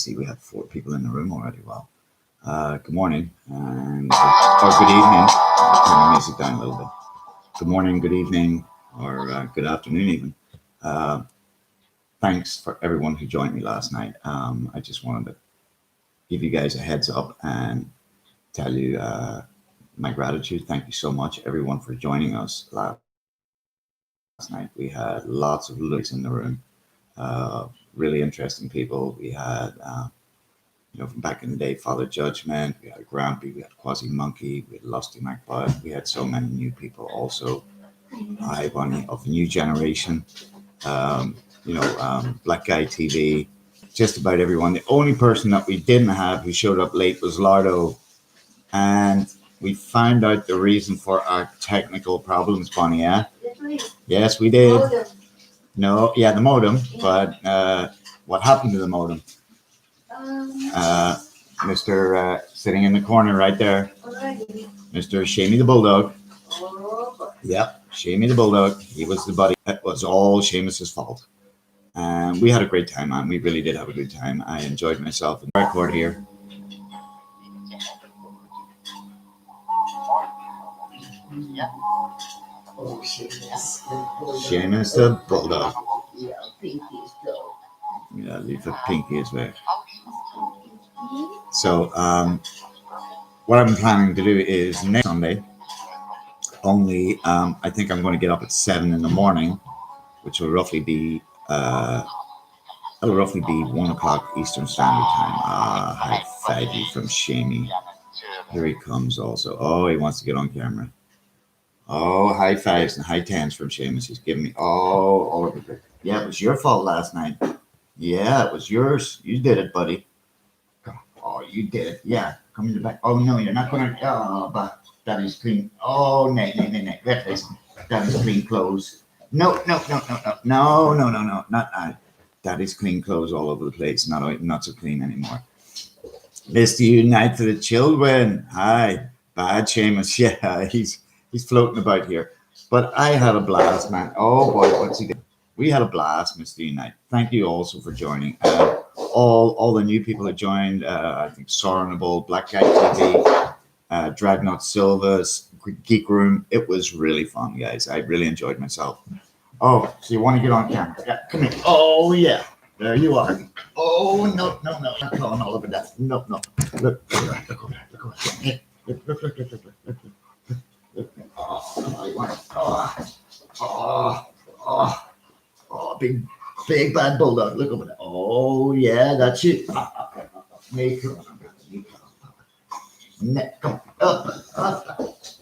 see we have 4 people in the room already. Well, good morning and or good evening. Turn the music down a little bit. Good morning, good evening, or good afternoon even. Thanks for everyone who joined me last night. I just wanted to give you guys a heads up and tell you my gratitude. Thank you so much, everyone, for joining us last night. We had lots of looks in the room, really interesting people. We had, from back in the day, Father Judgment, we had Grumpy, we had Quasi Monkey, we had Lusty Magpie, we had so many new people also. Hi, Bunny, of the new generation. Black Guy TV, just about everyone. The only person that we didn't have who showed up late was Lardo. And we found out the reason for our technical problems, Bonnie, yeah? Yes, we did. Modem. No, yeah, the modem. But what happened to the modem? Mr. Sitting in the corner right there. Mr. Shamey the Bulldog. Yep, Shamey the Bulldog. He was the buddy. It was all Seamus's fault. And we had a great time, man. We really did have a good time. I enjoyed myself. And record here. Yeah. Oh, Seamus. Seamus the Bulldog. Yeah, Pinky's go. Yeah, leave the Pinky as well. So, what I'm planning to do is next Sunday, only I think I'm going to get up at 7 in the morning, which will roughly be 1 o'clock Eastern Standard Time. High five you from Shamey. Here he comes also. Oh, he wants to get on camera. Oh, high fives and high tens from Seamus. He's giving me all over the place. Yeah, it was your fault last night. Yeah, it was yours. You did it, buddy. Oh, you did it. Yeah, come in the back. Oh, no, you're not going to. Oh, but that is clean. Oh, nay. That is clean clothes. No. Not that. That is clean clothes all over the place. Not so clean anymore. Mr. Unite for the children. Hi. Bad Seamus. Yeah, he's floating about here. But I had a blast, man. Oh, boy, what's he doing? We had a blast, Mr. Unite. Thank you also for joining. All the new people that joined, I think Sorenable, Black Guy TV, Dragnaut Silva's Geek Room. It was really fun, guys. I really enjoyed myself. Oh, so you want to get on camera? Yeah, come here. Oh, yeah. There you are. Oh, no. Not calling all over that. No. Look over there. Look. Oh, big bad bulldog. Look over there. Oh, yeah, that's it. Make her. Come on.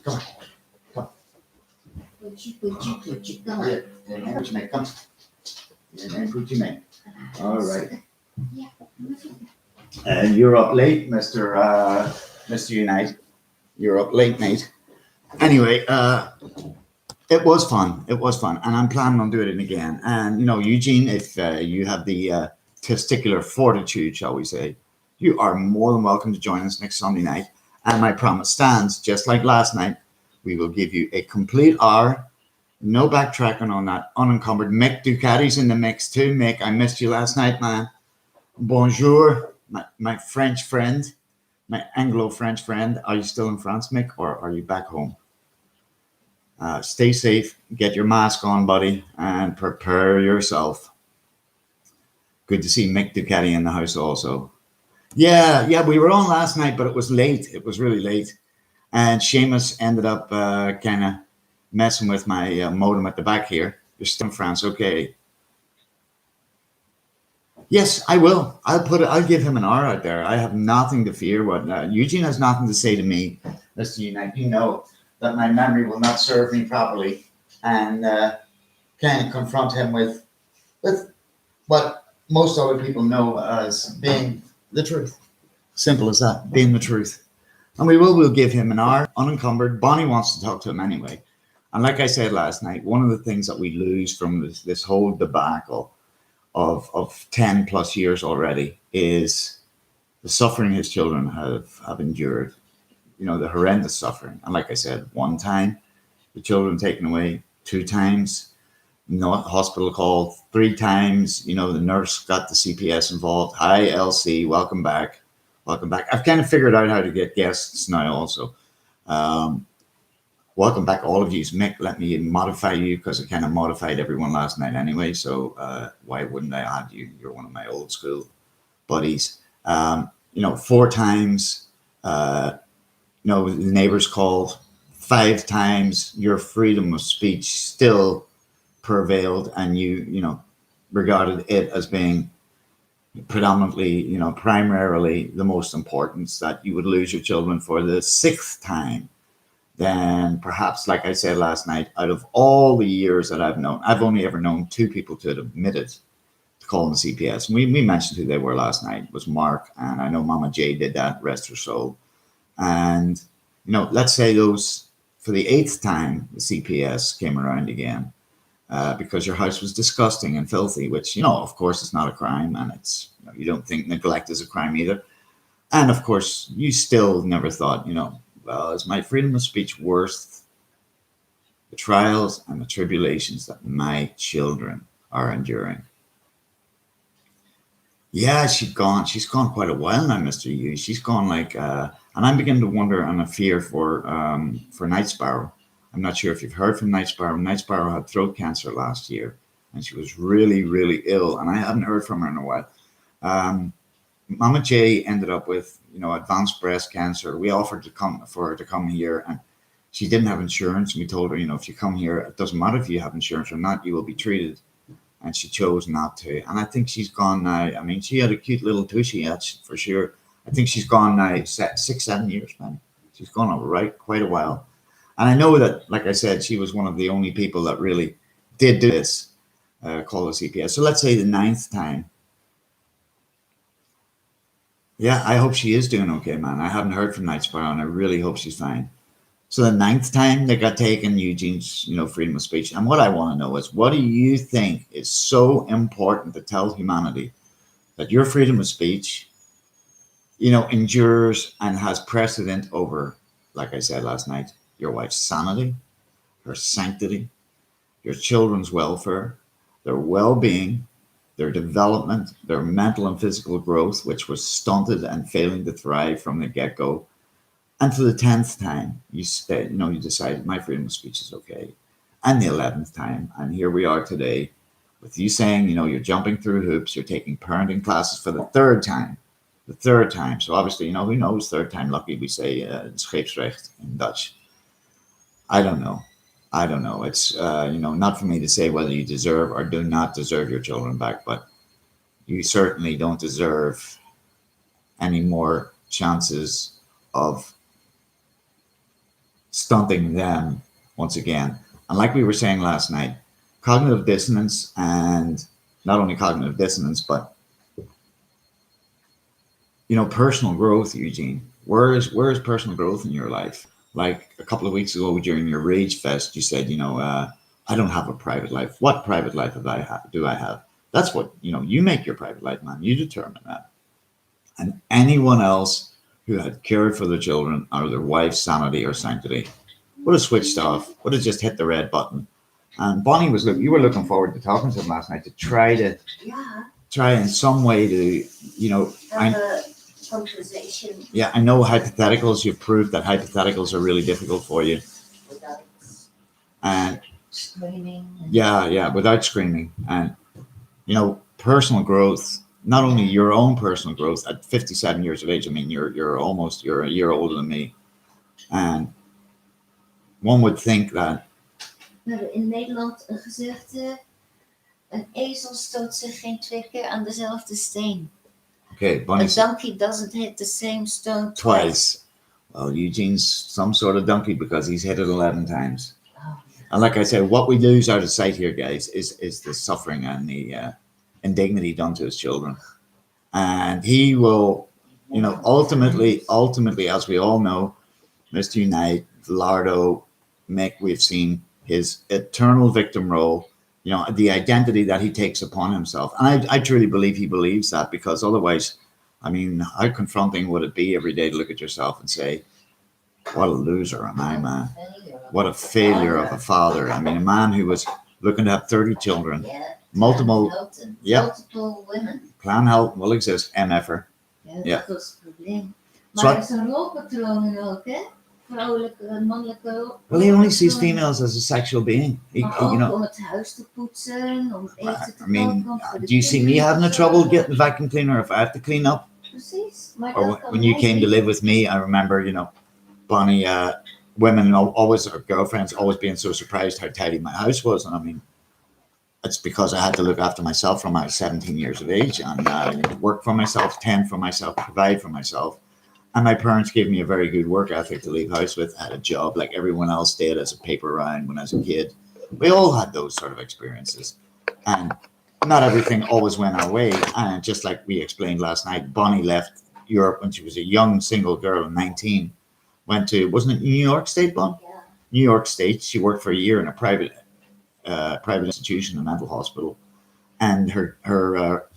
Come on. Put you. Come on. And then put your mate. Come. And then put your mate. All right. And you're up late, Mr. Unite. You're up late, mate. Anyway, it was fun. And I'm planning on doing it again. And, Eugene, if you have the testicular fortitude, shall we say, you are more than welcome to join us next Sunday night. And my promise stands, just like last night, we will give you a complete hour. No backtracking on that. Unencumbered. Mick Ducati's in the mix too. Mick, I missed you last night, man. Bonjour, my French friend, my Anglo-French friend. Are you still in France, Mick, or are you back home? Stay safe. Get your mask on, buddy, and prepare yourself. Good to see Mick Ducati in the house also. Yeah, we were on last night, but it was late. It was really late. And Seamus ended up kind of messing with my modem at the back here. You're still in France, okay. Yes, I will. I'll give him an hour out there. I have nothing to fear. Eugene has nothing to say to me. Mr. Unite, you know that my memory will not serve me properly, and kind of confront him with what most other people know as being the truth. Simple as that, being the truth. And we'll give him an hour, unencumbered. Bonnie wants to talk to him anyway. And like I said last night, one of the things that we lose from this whole debacle of 10 plus years already is the suffering his children have endured. The horrendous suffering. And like I said, one time, the children taken away, 2 times, Hospital call 3 times. The nurse got the CPS involved. Hi, LC, welcome back. Welcome back. I've kind of figured out how to get guests now also. Welcome back, all of you. Mick, let me modify you because I kind of modified everyone last night anyway. So why wouldn't I add you? You're one of my old school buddies. 4 times, the neighbors called. 5 times, your freedom of speech still prevailed, and you regarded it as being predominantly, primarily the most important, that you would lose your children for the 6th time. Then perhaps, like I said last night, out of all the years that I've known, I've only ever known 2 people to have admitted to calling the CPS. And we mentioned who they were last night. It was Mark, and I know Mama J did that, rest her soul. And, let's say those, for the 8th time, the CPS came around again because your house was disgusting and filthy, which, of course, it's not a crime. And it's, you don't think neglect is a crime either. And of course, you still never thought, well, is my freedom of speech worth the trials and the tribulations that my children are enduring? Yeah, she's gone quite a while now, Mr. Hughes. She's gone and I'm beginning to wonder and a fear for Night Sparrow. I'm not sure if you've heard from Night Sparrow. Night Sparrow had throat cancer last year, and she was really, really ill, and I hadn't heard from her in a while. Mama J ended up with, advanced breast cancer. We offered for her to come here, and she didn't have insurance. And we told her, if you come here, it doesn't matter if you have insurance or not, you will be treated. And she chose not to. And I think she's gone now. I mean, she had a cute little tushy, for sure. I think she's gone now 6-7 years, man. She's gone quite a while. And I know that, like I said, she was one of the only people that really did do this, call the CPS. So let's say the 9th time. Yeah, I hope she is doing okay, man. I haven't heard from Night Sparrow, and I really hope she's fine. So the 9th time they got taken, Eugene's, freedom of speech. And what I want to know is, what do you think is so important to tell humanity that your freedom of speech, endures and has precedent over, like I said last night, your wife's sanity, her sanctity, your children's welfare, their well-being, their development, their mental and physical growth, which was stunted and failing to thrive from the get-go. And for the 10th time, you decided my freedom of speech is okay. And the 11th time, and here we are today with you saying, you're jumping through hoops, you're taking parenting classes for the 3rd time. The 3rd time. So obviously, who knows, 3rd time lucky, we say scheepsrecht in Dutch. I don't know. It's, not for me to say whether you deserve or do not deserve your children back, but you certainly don't deserve any more chances of stunting them once again. And like we were saying last night, cognitive dissonance, and not only cognitive dissonance, but personal growth, Eugene. Where is personal growth in your life? Like a couple of weeks ago during your Rage Fest, you said, I don't have a private life. What private life do I have? That's what, you make your private life, man. You determine that. And anyone else who had cared for their children or their wife's sanity or sanctity would have switched off, would have just hit the red button. And Bonnie you were looking forward to talking to him last night to try in some way to, have a conversation. Yeah, I know hypotheticals. You've proved that hypotheticals are really difficult for you. Without And screaming. Yeah, without screaming. And, personal growth, not only your own personal growth at 57 years of age. I mean, you're a year older than me. And one would think that. We hebben in Nederland een gezegde: een ezel stoot zich geen 2 keer aan dezelfde steen. Okay, Bonnie. A donkey doesn't hit the same stone twice. Well, Eugene's some sort of donkey because he's hit it 11 times. Oh. And like I said, what we lose out of sight here, guys, is the suffering and the indignity done to his children. And he will, ultimately, as we all know, Mr. Unite, Lardo, Mick, we've seen his eternal victim role, the identity that he takes upon himself. And I truly believe he believes that, because otherwise, I mean, how confronting would it be every day to look at yourself and say, what a loser am I, man? What a failure of a father. I mean, a man who was looking to have 30 children. Yeah. Multiple, Helton, yeah. multiple women. Plan Helton will exist, MF'er. Ja, dat was het probleem. So Maar er zijn rolpatronen ook, hè? Vrouwelijke, mannelijke rolpatronen. Well, he only sees females as a sexual being. Maar ook You know, om het huis te poetsen, om eten te I mean, koken. Voor de do you see me kinderen having a te trouble zorgen. getting the vacuum cleaner if I have to clean up? Precies. Maar Or dat kan when you hij came to niet. live with me, I remember, you know, Bonnie, women always, or girlfriends always being so surprised how tidy my house was. And I mean, it's because I had to look after myself from I was 17 years of age and work for myself, tend for myself, provide for myself. And my parents gave me a very good work ethic to leave house with. I had a job like everyone else did as a paper round when I was a kid. We all had those sort of experiences. And not everything always went our way. And just like we explained last night, Bonnie left Europe when she was a young single girl, 19. Went to, wasn't it New York State, Bonnie? Yeah. New York State. She worked for a year in a private institution, a mental hospital. And her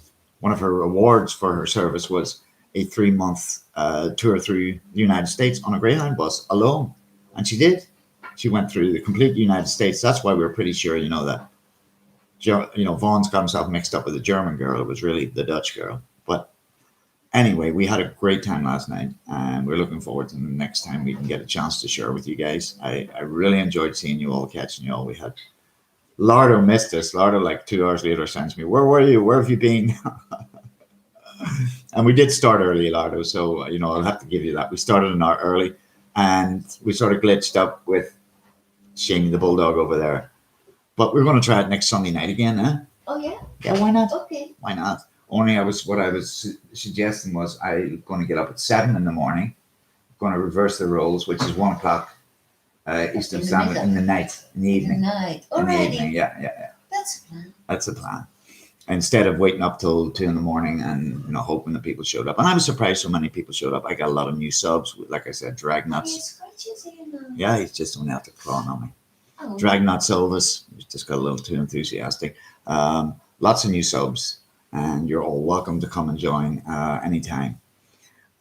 one of her awards for her service was a 3-month tour through the United States on a Greyhound bus alone. And she did. She went through the complete United States. That's why we're pretty sure, you know, that, you know, Vaughn's got himself mixed up with a German girl. It was really the Dutch girl. But anyway, we had a great time last night, and we're looking forward to the next time we can get a chance to share with you guys. I really enjoyed seeing you all, catching you all. We had Lardo missed us. Lardo, like 2 hours later, sends me, "Where were you? Where have you been?" And we did start early, Lardo, so, you know, I'll have to give you that. We started an hour early, and we sort of glitched up with Shane the bulldog over there. But we're going to try it next Sunday night again, eh? Oh, yeah? Yeah, why not? Okay. Why not? Only what I was suggesting was I'm going to get up at 7 in the morning, going to reverse the roles, which is 1 o'clock Eastern Standard in the night, in the evening. Night. In the Alrighty. evening, yeah. That's a plan. That's the plan. Instead of waiting up till 2 in the morning and, you know, hoping that people showed up. And I was surprised so many people showed up. I got a lot of new subs. Like I said, Dragnuts. Yeah, he's just only after clawing on me. Oh. Dragnut Silvus, just got a little too enthusiastic. Lots of new subs, and you're all welcome to come and join anytime.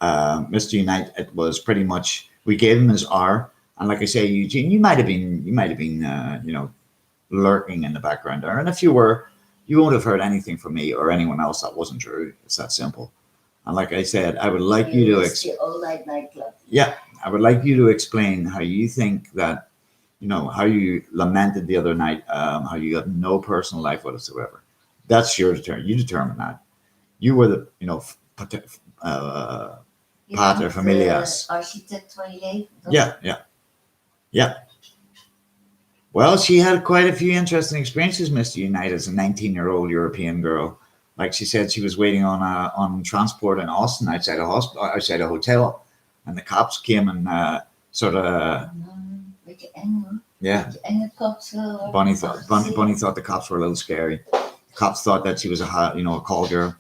Mr. Unite, it was pretty much, we gave him his hour, and like I say, Eugene, you might have been, you know, lurking in the background there, and if you were, you won't have heard anything from me or anyone else that wasn't true. It's that simple. And like I said, I would like you to all night nightclub. Yeah, I would like you to explain how you think that, you know, how you lamented the other night, how you have no personal life whatsoever. That's your determination. You determine that. You were the, you know, pater familias. Architect van je leven. Yeah. Well, she had quite a few interesting experiences, Mr. Unite, as a 19-year-old European girl. Like she said, she was waiting on transport in Austin outside a hotel, and the cops came and sort of. Beetje eng, hoor. Yeah. Beetje enge cops. Bonnie thought the cops were a little scary. The cops thought that she was a call girl,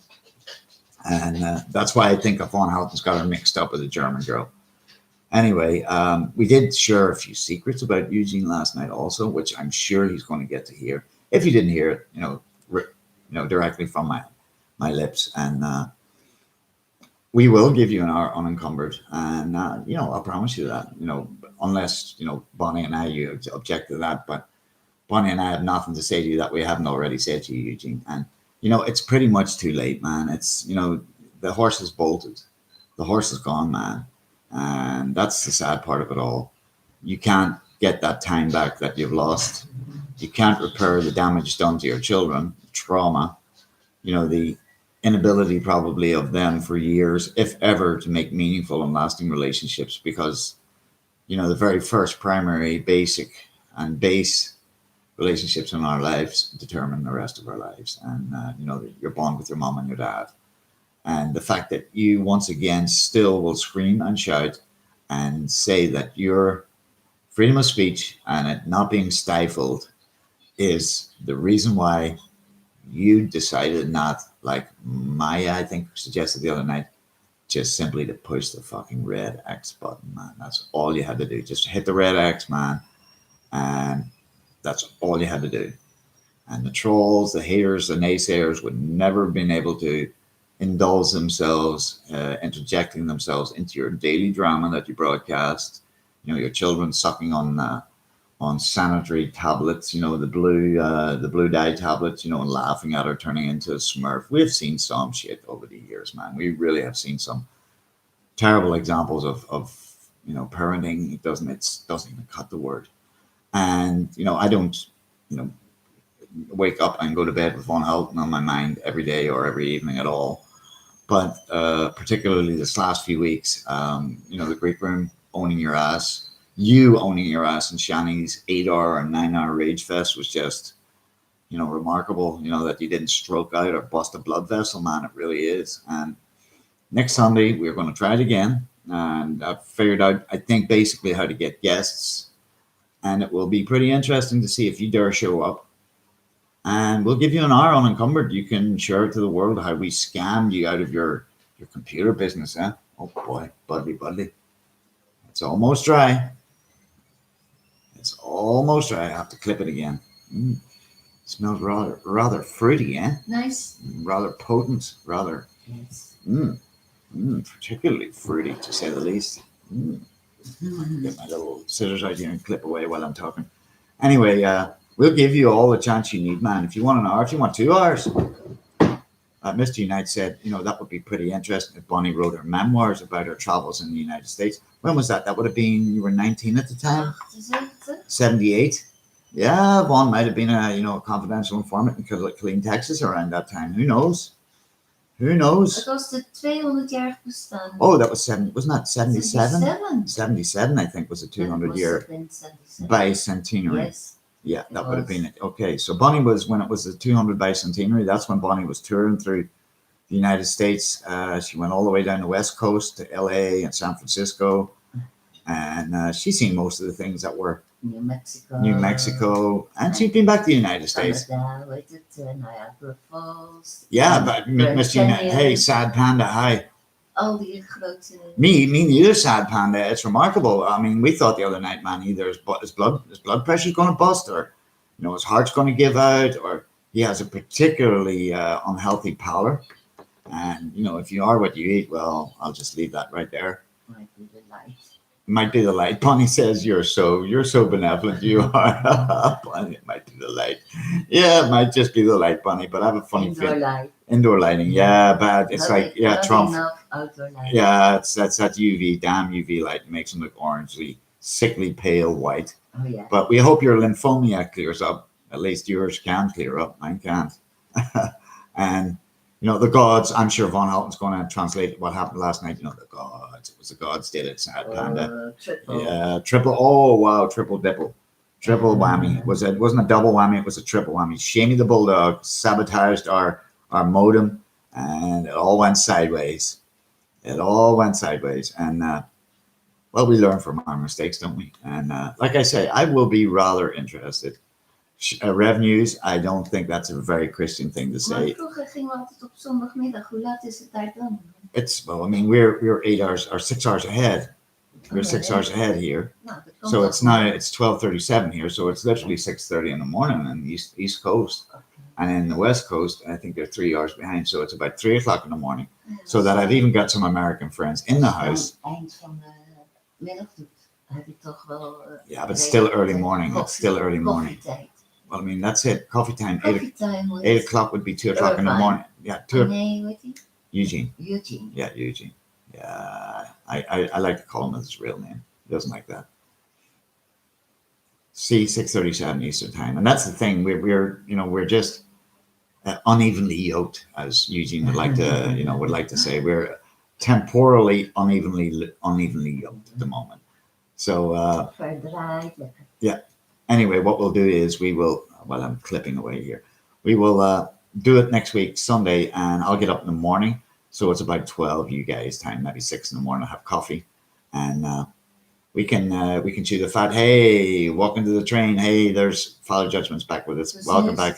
and that's why I think Von Helton's got her mixed up with a German girl. Anyway, we did share a few secrets about Eugene last night also, which I'm sure he's going to get to hear. If you didn't hear it, you know, directly from my lips. And we will give you an hour unencumbered. And, you know, I'll promise you that, you know, unless, you know, Bonnie and I, you object to that. But Bonnie and I have nothing to say to you that we haven't already said to you, Eugene. And, you know, it's pretty much too late, man. It's, you know, the horse is bolted. The horse is gone, man. And that's the sad part of it all. You can't get that time back that you've lost. You can't repair the damage done to your children, trauma, you know, the inability probably of them for years, if ever, to make meaningful and lasting relationships, because, you know, the very first primary, basic and base relationships in our lives determine the rest of our lives. And, you know, your bond with your mom and your dad. And the fact that you once again still will scream and shout and say that your freedom of speech and it not being stifled is the reason why you decided not, like Maya, I think, suggested the other night, just simply to push the fucking red X button, man. That's all you had to do. Just hit the red X, man. And that's all you had to do. And the trolls, the haters, the naysayers would never have been able to indulge themselves, interjecting themselves into your daily drama that you broadcast. You know, your children sucking on on sanitary tablets, you know, the blue dye tablets, you know, and laughing at her turning into a Smurf. We've seen some shit over the years, man. We really have seen some terrible examples of you know, parenting. It doesn't even cut the word. And you know, I don't, you know, wake up and go to bed with Von Helton on my mind every day or every evening at all. But particularly this last few weeks, you know, the Greek room owning your ass, you owning your ass, and Shani's 8 hour or 9 hour rage fest was just, you know, remarkable. You know, that you didn't stroke out or bust a blood vessel, man. It really is. And next Sunday we're going to try it again, and I've figured out, I think, basically how to get guests, and it will be pretty interesting to see if you dare show up. And we'll give you an hour unencumbered. You can share it to the world how we scammed you out of your computer business, huh? Oh boy, buddy. It's almost dry. It's almost dry. I have to clip it again. Smells rather fruity, eh? Nice. Rather potent, rather. Yes. Particularly fruity, to say the least. Get my little scissors out here and clip away while I'm talking. Anyway, we'll give you all the chance you need, man. If you want an hour, if you want 2 hours. Mr. Unite said, you know, that would be pretty interesting if Bonnie wrote her memoirs about her travels in the United States. When was that? That would have been, you were 19 at the time? 78. Yeah, Vaughn might have been a confidential informant in Killeen, Texas around that time. Who knows? Who knows? Het was de 200-jarig bestaan. Oh, that was wasn't that 77? 77. 77, I think, was the 200-year bicentenary. Yes. Yeah, that would have been it. Okay, so Bonnie was, when it was the 200 bicentenary, that's when Bonnie was touring through the United States. She went all the way down the West Coast to LA and San Francisco. And she's seen most of the things that were New Mexico. And she'd been back to the United States. Canada, weet het, Niagara Falls. Yeah, but Mr. Hey, Sad Panda, hi. Al die grote... Me neither, Sad Panda. It's remarkable. I mean, we thought the other night, man, either his blood pressure's going to bust, or, you know, his heart's going to give out, or he has a particularly unhealthy pallor. And, you know, if you are what you eat, well, I'll just leave that right there. Might be the light. Might be the light. Bonnie says you're so benevolent. You are. Bonnie, it might be the light. Yeah, it might just be the light, Bonnie. But I have a funny feeling. Indoor lighting. Yeah, but it's Trump. Outdoor light. Yeah, that's that UV, damn UV light. It makes them look orangey, sickly pale white. Oh yeah. But we hope your lymphomia clears up. At least yours can clear up. Mine can't. And you know, the gods, I'm sure Von Helton's going to translate what happened last night. You know, the gods. It was the gods did it, Sad Panda. Triple. Yeah, triple. Oh, wow, triple dipple. Triple whammy. It wasn't a double whammy, it was a triple whammy. Shamey the Bulldog sabotaged our modem, and it all went sideways. And, well, we learn from our mistakes, don't we? And like I say, I will be rather interested. Revenues, I don't think that's a very Christian thing to say. Vroeger gingen we altijd op zondagmiddag. Hoe laat is het daar dan? Well, I mean, we're 8 hours or 6 hours ahead. We're 6 hours ahead here. So it's 12:37 here. So it's literally 6:30 in the morning on the East Coast. Okay. And in the West Coast, I think they're 3 hours behind. So it's about 3 o'clock in the morning. So that I've even got some American friends in the house. Eind van de middag heb je toch wel... Yeah, but it's still early morning. It's still early morning. Koffietijd. Well, I mean, that's it. Coffee time. Coffee time. 8 o'clock would be 2 o'clock in the morning. Yeah, 2 o'clock. Nee, weet je? Eugene. Eugene. Yeah, Eugene. Yeah, I like to call him his real name. He doesn't like that. See, 6:37 Eastern time, and that's the thing. We're just unevenly yoked, as Eugene would like to say. We're temporally unevenly yoked at the moment. So yeah. Anyway, what we'll do is we will. Well, I'm clipping away here. We will do it next week, Sunday, and I'll get up in the morning. So it's about 12 you guys time, maybe 6 in the morning. I'll have coffee, and we can chew the fat. Hey, walk into the train. Hey, there's Father Judgment's back with us. Dus welcome back.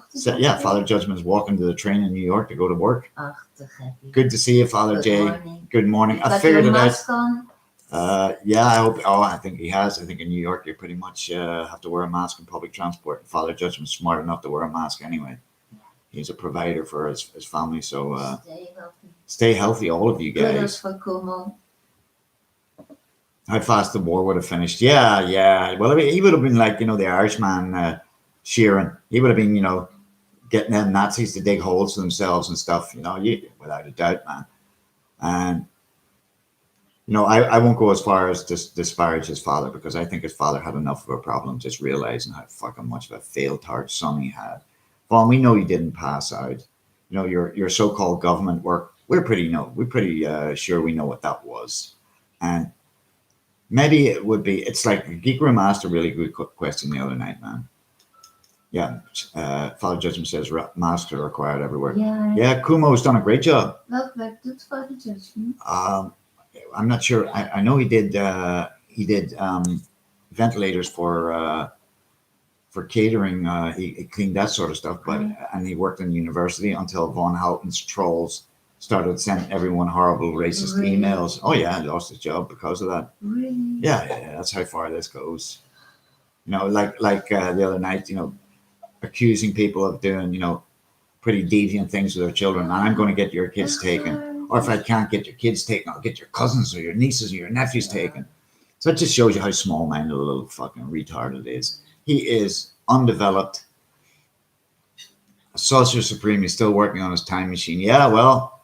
So, yeah, Father Judgment's walking to the train in New York to go to work. Ach, te gekkig. Good to see you, Father J. Morning. Good morning. I figured it out. Yeah, I hope. Oh, I think he has. I think in New York you pretty much have to wear a mask in public transport. Father Judgment's smart enough to wear a mask anyway. He's a provider for his family, so stay healthy, all of you guys. how fast the war would have finished. Yeah, yeah. Well, I mean, he would have been like, the Irishman, Sheeran. He would have been, getting them Nazis to dig holes for themselves and stuff, without a doubt, man. And, I won't go as far as to disparage his father, because I think his father had enough of a problem just realizing how fucking much of a failed son he had. Vaughn, we know he didn't pass out. Your so-called government work, we're pretty sure we know what that was. And maybe it's like Geek Room asked a really good question the other night, man. Yeah, Father Judgment says masks are required everywhere. Yeah, Kumo's done a great job. Welk werk doet Father Judgment? I'm not sure. I know he did ventilators for catering. He cleaned that sort of stuff, and he worked in university until Von Helton's trolls started sending everyone horrible racist emails. Oh yeah, he lost his job because of that. Really? Yeah, that's how far this goes. Like the other night, accusing people of doing, pretty deviant things with their children. And I'm going to get your kids taken. Or if I can't get your kids taken, I'll get your cousins or your nieces or your nephews taken. So it just shows you how small-minded a little fucking retard it is. He is undeveloped. A Saucer Supreme is still working on his time machine. Yeah, well,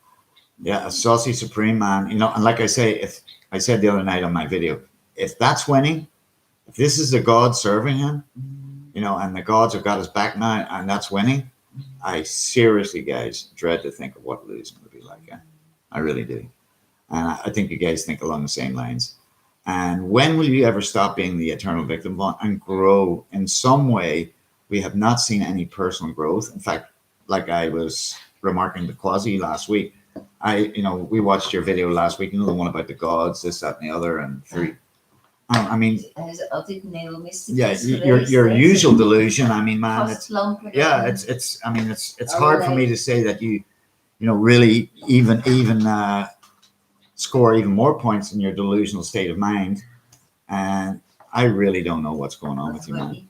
a Saucy Supreme, man. And like I say, if I said the other night on my video, if that's winning, if this is the God serving him, and the gods have got his back now, and that's winning, I seriously, guys, dread to think of what losing would be like. I really do. And I think you guys think along the same lines. And when will you ever stop being the eternal victim and grow in some way? We have not seen any personal growth. In fact, like I was remarking to Quasi last week, we watched your video last week, the one about the gods, this, that, and the other, and three. I mean, yeah, your usual delusion. I mean, man, it's hard for me to say that you really even score even more points in your delusional state of mind, and I really don't know what's going on with you, man.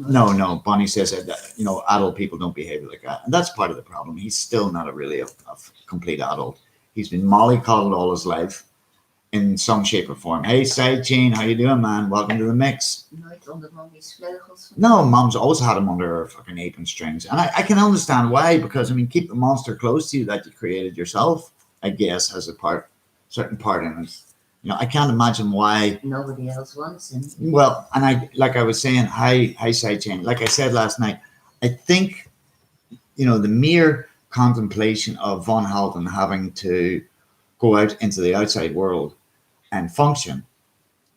No, Bonnie says that adult people don't behave like that, and that's part of the problem. He's still not a complete adult. He's been mollycoddled all his life, in some shape or form. Hey, Sidechain, how you doing, man? Welcome to the mix. No, Mom's always had him under her fucking apron strings. And I can understand why, because, keep the monster close to you that you created yourself, I guess, has certain part in it. I can't imagine why. Nobody else wants him. Well, and like I was saying, hi, Sidechain. Like I said last night, I think, the mere contemplation of Von Helton having to go out into the outside world and function,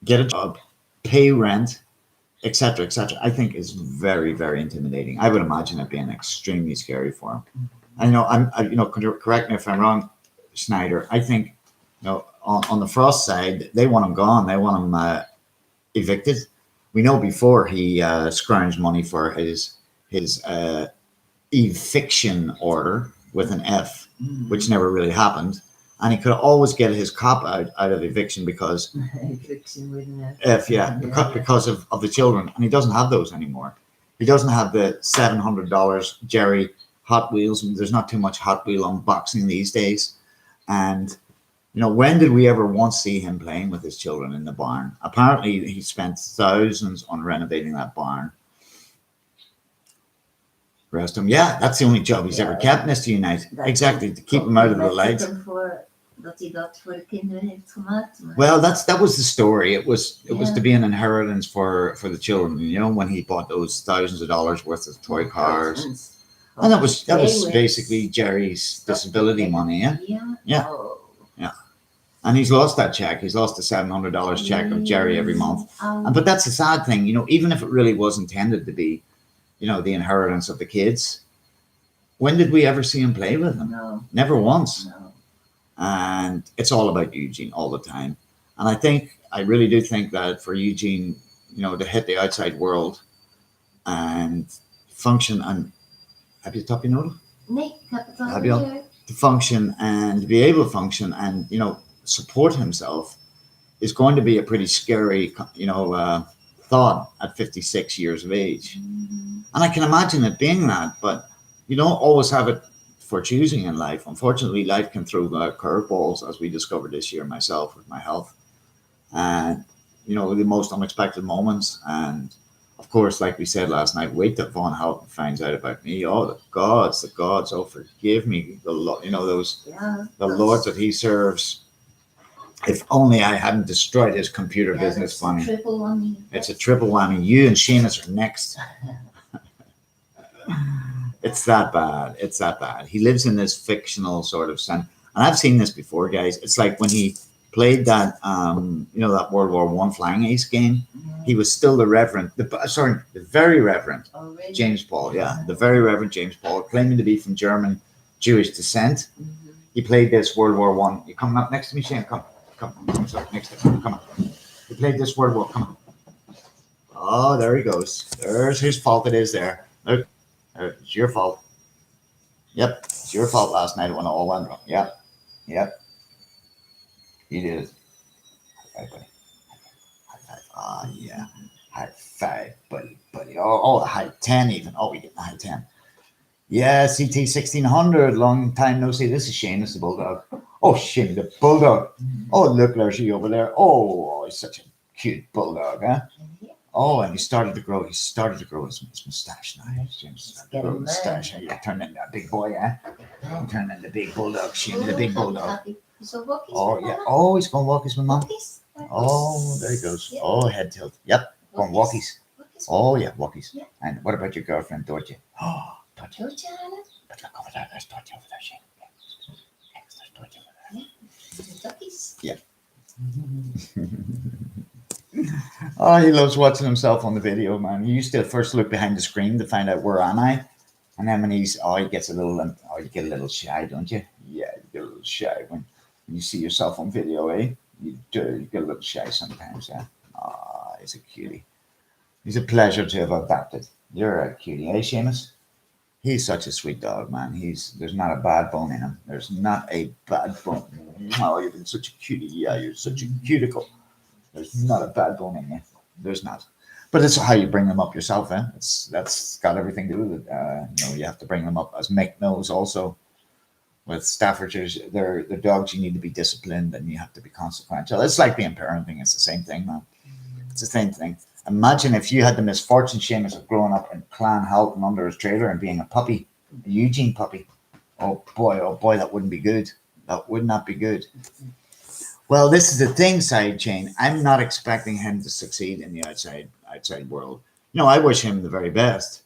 get a job, pay rent, etc., I think is very, very intimidating. I would imagine it being extremely scary for him. Correct me if I'm wrong, Schneider. I think, on the Frost side, they want him gone. They want him evicted. We know before he scrounged money for his eviction order with an F, which never really happened. And he could always get his cop out of eviction because eviction with an F. Because of the children, and he doesn't have those anymore. He doesn't have the $700 Jerry Hot Wheels. There's not too much Hot Wheel unboxing these days. And when did we ever once see him playing with his children in the barn? Apparently, he spent thousands on renovating that barn. Rest him. Yeah, that's the only job he's ever kept, Mr. Unite. Exactly, to keep him out of the light. Dat hij dat voor de kinderen heeft gemaakt. Well, that was the story. It was to be an inheritance for the children. When he bought those thousands of dollars worth of toy cars, and that was basically Jerry's disability money. Yeah. And he's lost that check. He's lost the $700 check of Jerry every month. But that's the sad thing. Even if it really was intended to be, the inheritance of the kids, when did we ever see him play with them? No. Never once. No. And it's all about Eugene all the time. And I really do think that for Eugene, to hit the outside world and function, and have you tapped your noodle? Nee, ik heb het al gehoord. To function and be able to function and, support himself is going to be a pretty scary, thought at 56 years of age. And I can imagine it being that, but you don't always have it for choosing in life. Unfortunately, life can throw curveballs, as we discovered this year myself with my health. and you know, the most unexpected moments. And of course, like we said last night, wait till Von Helton finds out about me. Oh, the gods, oh forgive me, you know, those Yeah. the lords that he serves. If only I hadn't destroyed his computer business for me. Triple whammy. It's a triple whammy. You and Seamus are next. It's that bad. It's that bad. He lives in this fictional sort of sense. And I've seen this before, guys. It's like when he played that, you know, that World War One flying ace game. He was still the very Reverend Already. James Paul. Yeah, the very Reverend James Paul, claiming to be from German Jewish descent. He played this World War One. You coming up next to me, Shane? Come next to me. Come on. He played this World War. Come on. Oh, there he goes. There's whose fault it is there. Look, it's your fault. Yep, it's your fault last night when it all went wrong. Yep. You did it. High five, buddy. High five. Ah, yeah. High five, buddy. Oh, high 10 even. Oh, we get the high 10. Yeah, CT 1600. Long time no see. This is Seamus, the bulldog. Oh, Shane, the bulldog. Oh, look, there's he over there. Oh, he's such a cute bulldog, huh? Oh, and he started to grow. His mustache now. James started to grow his mustache. Yeah, turned into a big boy, huh? Turned into a big bulldog. Shane, the big bulldog. Oh, yeah. Oh, he's going walkies with mom. Oh, there he goes. Oh, head tilt. Yep, going walkies. Oh, yeah, walkies. And what about your girlfriend, Dorothy? Oh, Dorothy. But look over there. There's Dorothy over there, Shane. There's Dorothy over there. Yeah. Oh, he loves watching himself on the video, man. He used to first look behind the screen to find out where am I, and then when he gets a little, you get a little shy, don't you? Yeah, you get a little shy when you see yourself on video, eh? You get a little shy sometimes, yeah. Ah, he's a cutie. He's a pleasure to have adopted. You're a cutie, eh, Seamus? He's such a sweet dog, man. There's not a bad bone in him. There's not a bad bone. Oh, you've been such a cutie. Yeah, you're such a cuticle. There's not a bad bone in you. There's not. But it's how you bring them up yourself, eh? That's got everything to do with it. You know, you have to bring them up, as Mick knows also. With Staffordshires, they're dogs. You need to be disciplined and you have to be consequential. It's like being parenting. It's the same thing, man. It's the same thing. Imagine if you had the misfortune, Seamus, of growing up in Clan Helton under his trailer and being a puppy, a Eugene puppy. Oh boy, that wouldn't be good. That would not be good. Well, this is the thing, Sidechain. I'm not expecting him to succeed in the outside world. You know, I wish him the very best.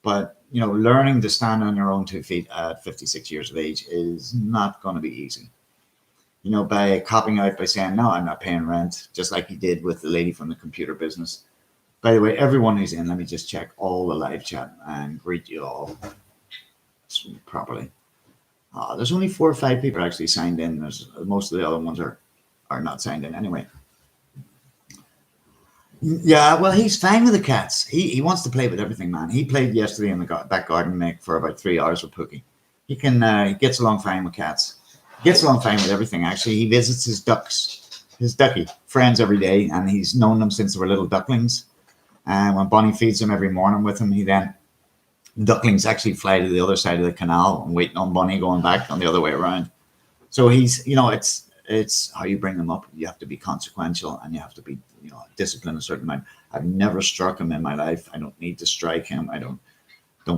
But, you know, learning to stand on your own 2 feet at 56 years of age is not going to be easy. You know, by copping out by saying, no, I'm not paying rent, just like he did with the lady from the computer business. By the way, everyone who's in, let me just check all the live chat and greet you all properly. There's only 4 or 5 people actually signed in. Most of the other ones are not signed in anyway. Yeah, well, he's fine with the cats. He wants to play with everything, man. He played yesterday in the back garden, Mick, for about 3 hours with Pookie. He gets along fine with cats. He gets along fine with everything, actually. He visits his ducky friends every day, and he's known them since they were little ducklings. And when Bonnie feeds them every morning with him, ducklings actually fly to the other side of the canal and waiting on Bonnie going back on the other way around. So he's, you know, it's how you bring them up. You have to be consequential and you have to be, you know, disciplined a certain amount. I've never struck him in my life. I don't need to strike him. I don't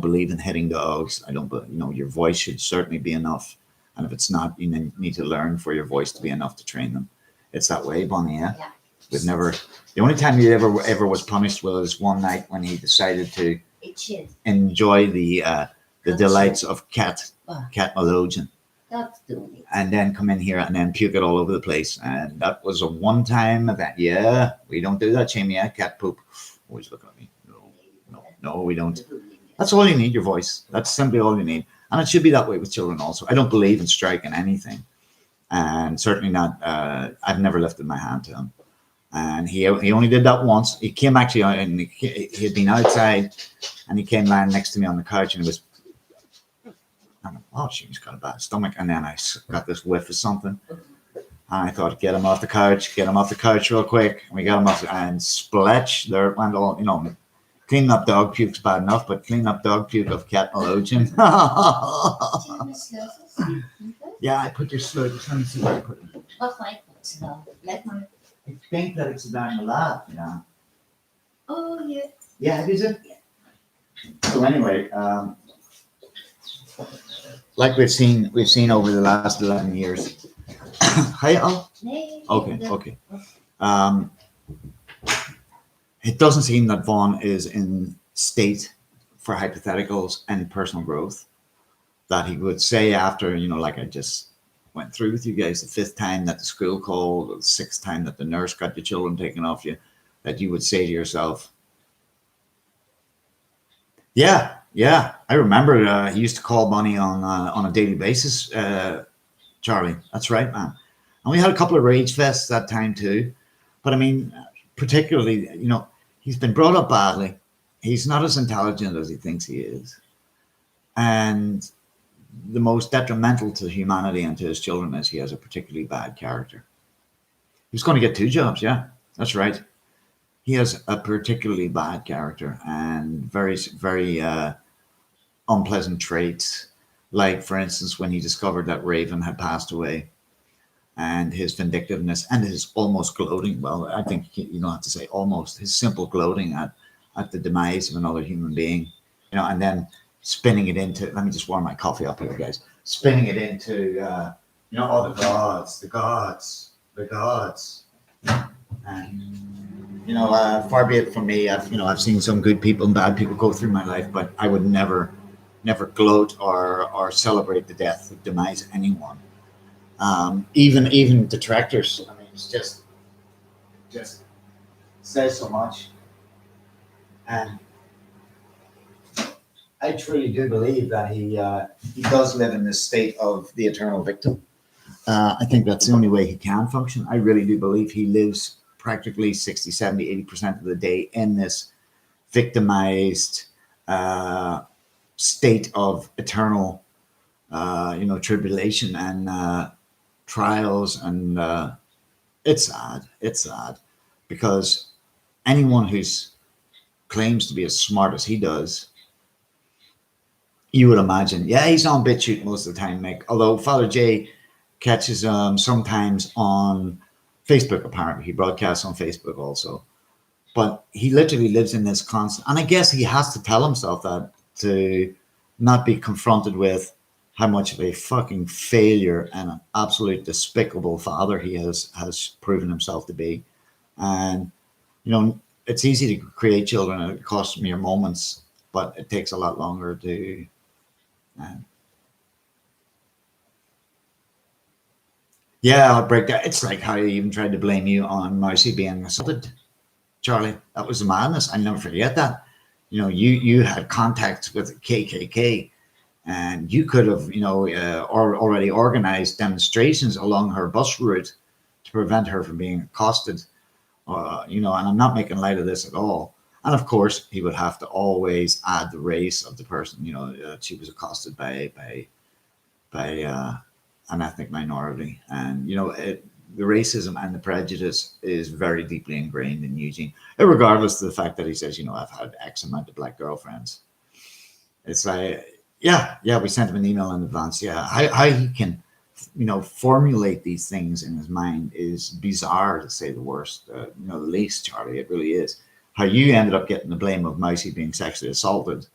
believe in hitting dogs. Your voice should certainly be enough. And if it's not, you need to learn for your voice to be enough to train them. It's that way, Bonnie, yeah? Yeah. The only time he ever was punished was one night when he decided to enjoy the delights of cat melogen. And then come in here and then puke it all over the place. And that was a one-time event. Yeah, we don't do that, Jamie. Yeah, cat poop. Always looking at me. No, we don't. That's all you need, your voice. That's simply all you need. And it should be that way with children also. I don't believe in striking anything. And certainly not, I've never lifted my hand to him. And he only did that once. He came actually out and he had been outside and he came lying next to me on the couch and he was, oh, she's got a bad stomach. And then I got this whiff of something. And I thought, get him off the couch real quick. And we got him off and spletch, there it went all, you know, cleaning up dog puke's bad enough, but cleaning up dog puke of cat melogen. Yeah, I put your slurs. Let me see where I put them. Wacht maar, ik moet ze dan. Let maar. denk dat ik ze daar laat, ja. Oh, yeah. Yeah, is it? So anyway, like we've seen over the last 11 years. Hi, Al. Nee. Okay. It doesn't seem that Vaughn is in state for hypotheticals and personal growth. That he would say after, like I just went through with you guys, the 5th time that the school called, or the 6th time that the nurse got your children taken off you, that you would say to yourself, yeah, I remember he used to call Bonnie on a daily basis, Charlie. That's right, man. And we had a couple of rage fests that time too. But I mean, particularly, he's been brought up badly. He's not as intelligent as he thinks he is. And the most detrimental to humanity and to his children is he has a particularly bad character. He's going to get 2 jobs. Yeah, that's right. He has a particularly bad character and very, very unpleasant traits. Like, for instance, when he discovered that Raven had passed away, and his vindictiveness and his almost gloating. Well, I think you don't have to say almost. His simple gloating at the demise of another human being, and then spinning it into. Let me just warm my coffee up here, guys. Spinning it into, oh, the gods. And far be it from me. I've seen some good people and bad people go through my life, but I would never gloat or celebrate the death of demise anyone. Even detractors. I mean, it's just says so much. And I truly do believe that he does live in this state of the eternal victim. I think that's the only way he can function. I really do believe he lives practically 60, 70, 80% of the day in this victimized state of eternal, tribulation and trials. And it's sad because anyone who's claims to be as smart as he does, you would imagine, he's on BitChute most of the time, Mick. Although Father J catches sometimes on Facebook, apparently. He broadcasts on Facebook also. But he literally lives in this constant, and I guess he has to tell himself that to not be confronted with how much of a fucking failure and an absolute despicable father he has proven himself to be. And, it's easy to create children and it costs mere moments, but it takes a lot longer to. I'll break that. It's like how he even tried to blame you on Mousy being assaulted, Charlie. That was madness. I'll never forget that. You had contact with KKK, and you could have, already organized demonstrations along her bus route to prevent her from being accosted. And I'm not making light of this at all. And of course, he would have to always add the race of the person. She was accosted by an ethnic minority, and the racism and the prejudice is very deeply ingrained in Eugene, regardless of the fact that he says, I've had X amount of black girlfriends. It's like, we sent him an email in advance. How he can, formulate these things in his mind is bizarre, to say the worst. The least, Charlie. It really is. How you ended up getting the blame of Mousy being sexually assaulted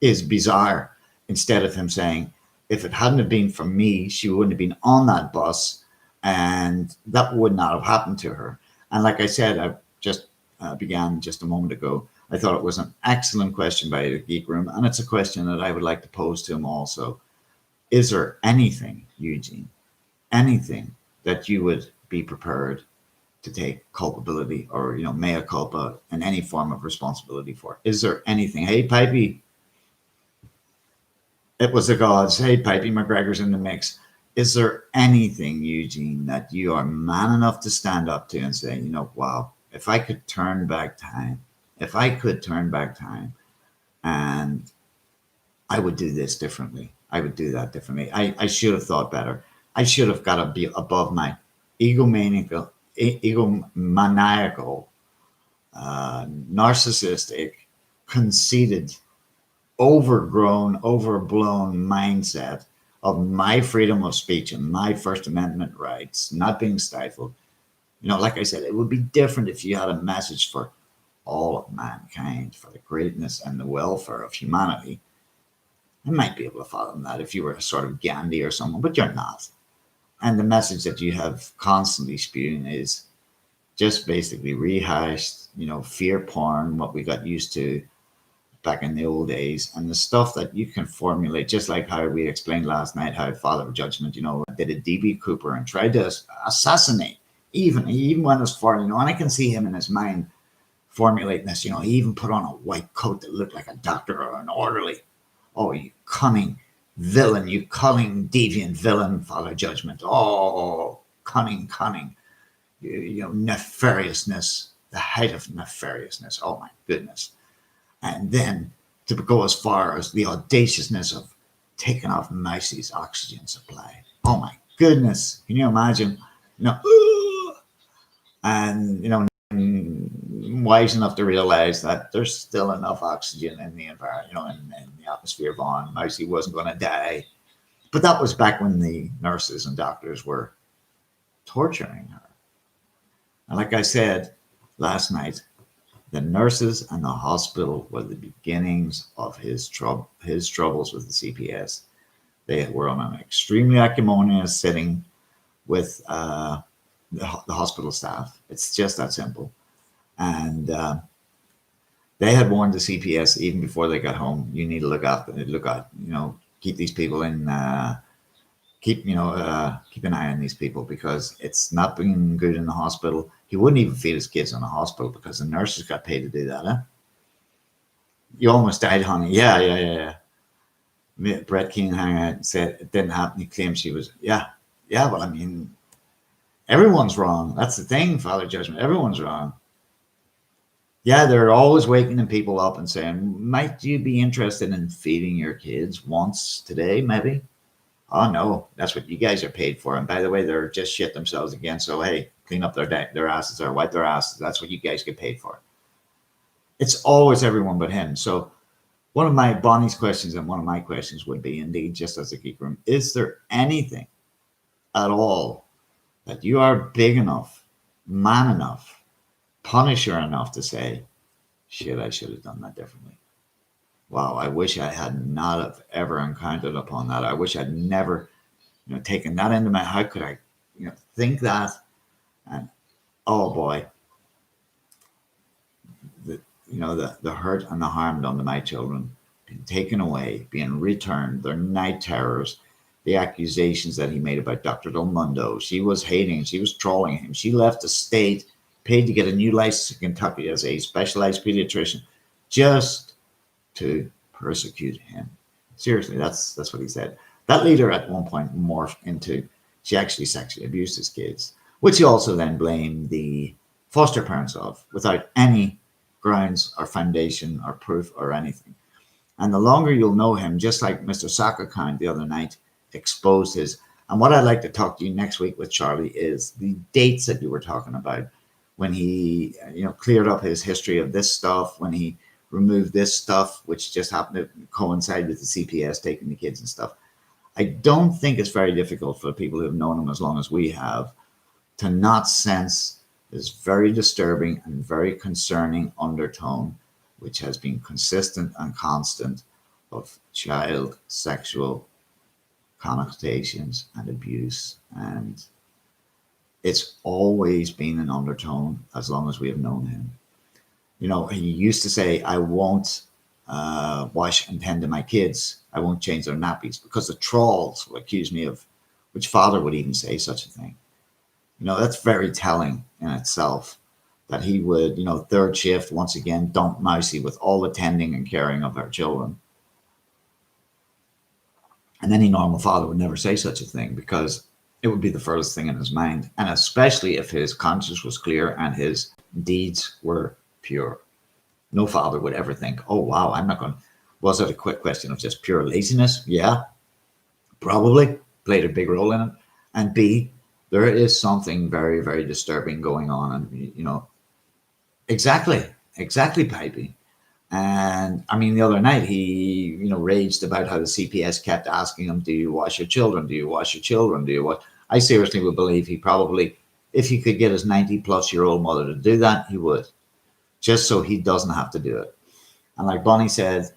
is bizarre. Instead of him saying, if it hadn't have been for me, she wouldn't have been on that bus, and that would not have happened to her. And like I said, I just began just a moment ago. I thought it was an excellent question by the Geek Room, and it's a question that I would like to pose to him also. Is there anything, Eugene, anything that you would be prepared to take culpability or, mea culpa and any form of responsibility for? Is there anything? Hey, Pipey. It was the gods. Hey, Pipey McGregor's in the mix. Is there anything, Eugene, that you are man enough to stand up to and say, wow, if I could turn back time, and I would do this differently. I would do that differently. I should have thought better. I should have got to be above my egomaniacal, narcissistic, conceited, overgrown, overblown mindset of my freedom of speech and my First Amendment rights not being stifled. You know, like I said, it would be different if you had a message for all of mankind, for the greatness and the welfare of humanity. I might be able to fathom that if you were a sort of Gandhi or someone, but you're not. And the message that you have constantly spewing is just basically rehashed, you know, fear porn, what we got used to back in the old days, and the stuff that you can formulate, just like how we explained last night, how Father of Judgment, you know, did a DB Cooper and tried to assassinate, he even went as far, you know, and I can see him in his mind formulating this, you know, he even put on a white coat that looked like a doctor or an orderly. Oh, you cunning villain, you cunning deviant villain, Father Judgment. Oh, cunning, you know, nefariousness, the height of nefariousness. Oh my goodness. And then to go as far as the audaciousness of taking off Mousy's oxygen supply. Oh my goodness. Can you imagine? You know, and, you know, wise enough to realize that there's still enough oxygen in the environment, you know, in the atmosphere, Vaughn. Mousy wasn't going to die. But that was back when the nurses and doctors were torturing her. And like I said last night, the nurses and the hospital were the beginnings of his troubles with the CPS. They were on an extremely acrimonious sitting with the hospital staff. It's just that simple. And they had warned the CPS even before they got home, you need to look out, you know, keep these people in, keep an eye on these people, because it's not been good in the hospital. He wouldn't even feed his kids in the hospital because the nurses got paid to do that. Huh? You almost died, honey. Yeah. Brett King hangout and said it didn't happen. He claimed she was, yeah. Well, I mean, everyone's wrong. That's the thing, Father Judgment. Everyone's wrong. Yeah, they're always waking people up and saying, might you be interested in feeding your kids once today, maybe? Oh, no, that's what you guys are paid for. And by the way, they're just shit themselves again. So, hey, clean up their asses or wipe their asses. That's what you guys get paid for. It's always everyone but him. So one of my Bonnie's questions and one of my questions would be, indeed, just as a geek room, is there anything at all that you are big enough, man enough, Punisher enough to say, shit, I should have done that differently? Wow, I wish I had not have ever encountered upon that. I wish I'd never, you know, taken that into my, how could I, you know, think that? And oh boy, the hurt and the harm done to my children, being taken away, being returned, their night terrors, the accusations that he made about Dr. Del Mundo. She was hating, she was trolling him. She left the state, paid to get a new license in Kentucky as a specialized pediatrician, just to persecute him. Seriously, that's what he said. That leader at one point morphed into, she actually sexually abused his kids, which he also then blamed the foster parents of, without any grounds or foundation or proof or anything. And the longer you'll know him, just like Mr. Sakakan the other night exposed his, and what I'd like to talk to you next week with Charlie is the dates that you were talking about, when he, you know, cleared up his history of this stuff, when he removed this stuff, which just happened to coincide with the CPS taking the kids and stuff. I don't think it's very difficult for people who have known him as long as we have to not sense this very disturbing and very concerning undertone, which has been consistent and constant, of child sexual connotations and abuse. And it's always been an undertone as long as we have known him. You know, he used to say, I won't wash and tend to my kids. I won't change their nappies, because the trolls will accuse me of, which father would even say such a thing? You know, that's very telling in itself, that he would, you know, third shift, once again, dump Mousy with all the tending and caring of her children. And any normal father would never say such a thing, because it would be the furthest thing in his mind. And especially if his conscience was clear and his deeds were pure. No father would ever think, oh, wow, I'm not going to. Was it a quick question of just pure laziness? Yeah, probably played a big role in it. And B, there is something very, very disturbing going on. And, you know, exactly, Pipey. And I mean, the other night he, you know, raged about how the CPS kept asking him, do you wash your children? Do you wash your children? Do you wash? I seriously would believe he probably if he could get his 90-plus-year-old mother to do that, he would, just so he doesn't have to do it. And like Bonnie said,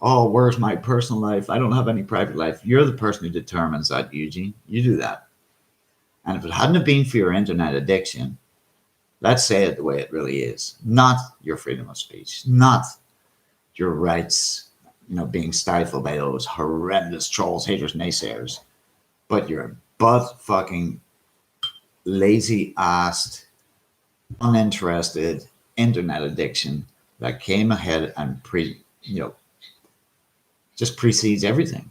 oh, where's my personal life? I don't have any private life. You're the person who determines that, Eugene. You do that. And if it hadn't have been for your internet addiction, let's say it the way it really is, not your freedom of speech, not your rights, being stifled by those horrendous trolls, haters, naysayers, but your butt fucking lazy-assed, uninterested internet addiction that came ahead and just precedes everything.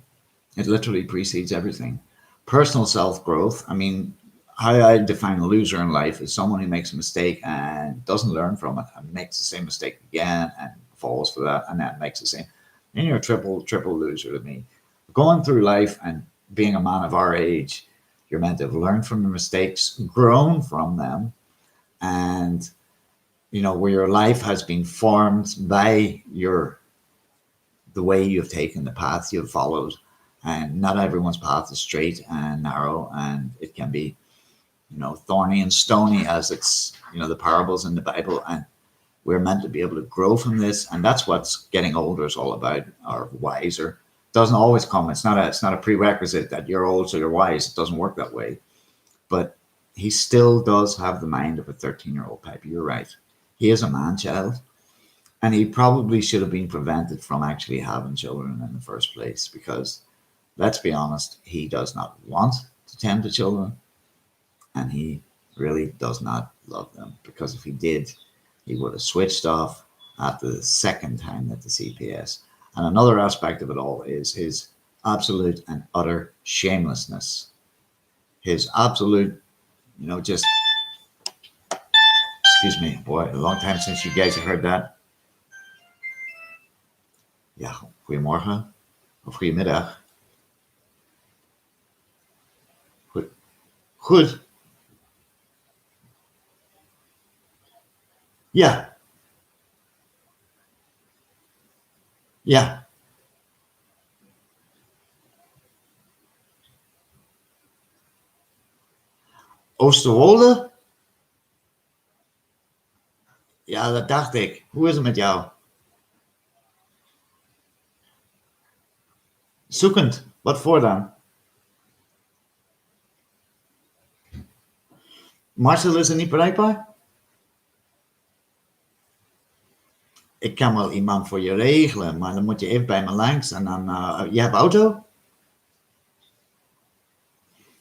It literally precedes everything. Personal self-growth. I mean, how I define a loser in life is someone who makes a mistake and doesn't learn from it and makes the same mistake again and falls for that and then makes the same. And you're a triple loser to me. Going through life and being a man of our age, you're meant to have learned from your mistakes, grown from them, and where your life has been formed by the way you've taken, the path you've followed. And not everyone's path is straight and narrow, and it can be thorny and stony, as it's the parables in the Bible. And we're meant to be able to grow from this, and that's what's getting older is all about, or wiser. It doesn't always come. It's not a prerequisite that you're old so you're wise. It doesn't work that way. But he still does have the mind of a 13-year-old pup. You're right. He is a man-child, and he probably should have been prevented from actually having children in the first place, because let's be honest, he does not want to tend to children, and he really does not love them, because if he did, he would have switched off after the second time at the CPS. And another aspect of it all is his absolute and utter shamelessness. His absolute, just, excuse me, boy, a long time since you guys have heard that. Ja, goedemorgen of goedemiddag. Goed. Ja. Ja. Oosterwolde? Ja, dat dacht ik. Hoe is het met jou? Zoekend. Wat voor dan? Marcel is er niet bereikbaar? Ik kan wel iemand voor je regelen, maar dan moet je even bij me langs en dan... je hebt auto?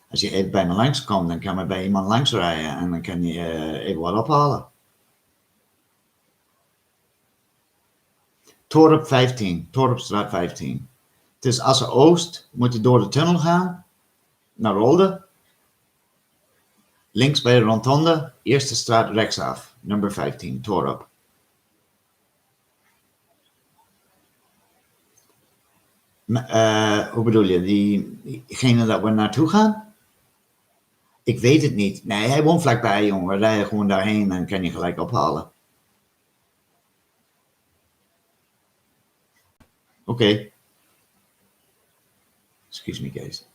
Als je even bij me langs komt, dan kan we bij iemand langs rijden en dan kan je even wat ophalen. Torp 15, Torpstraat 15. Het is Assen-Oost, moet je door de tunnel gaan, naar Rolde. Links bij de rotonde, eerste straat rechtsaf, nummer 15, Torp. Hoe bedoel je, diegene dat we naartoe gaan? Ik weet het niet. Nee, hij woont vlakbij, jongen. We rijden gewoon daarheen en kan je gelijk ophalen. Oké. Excuse me, guys.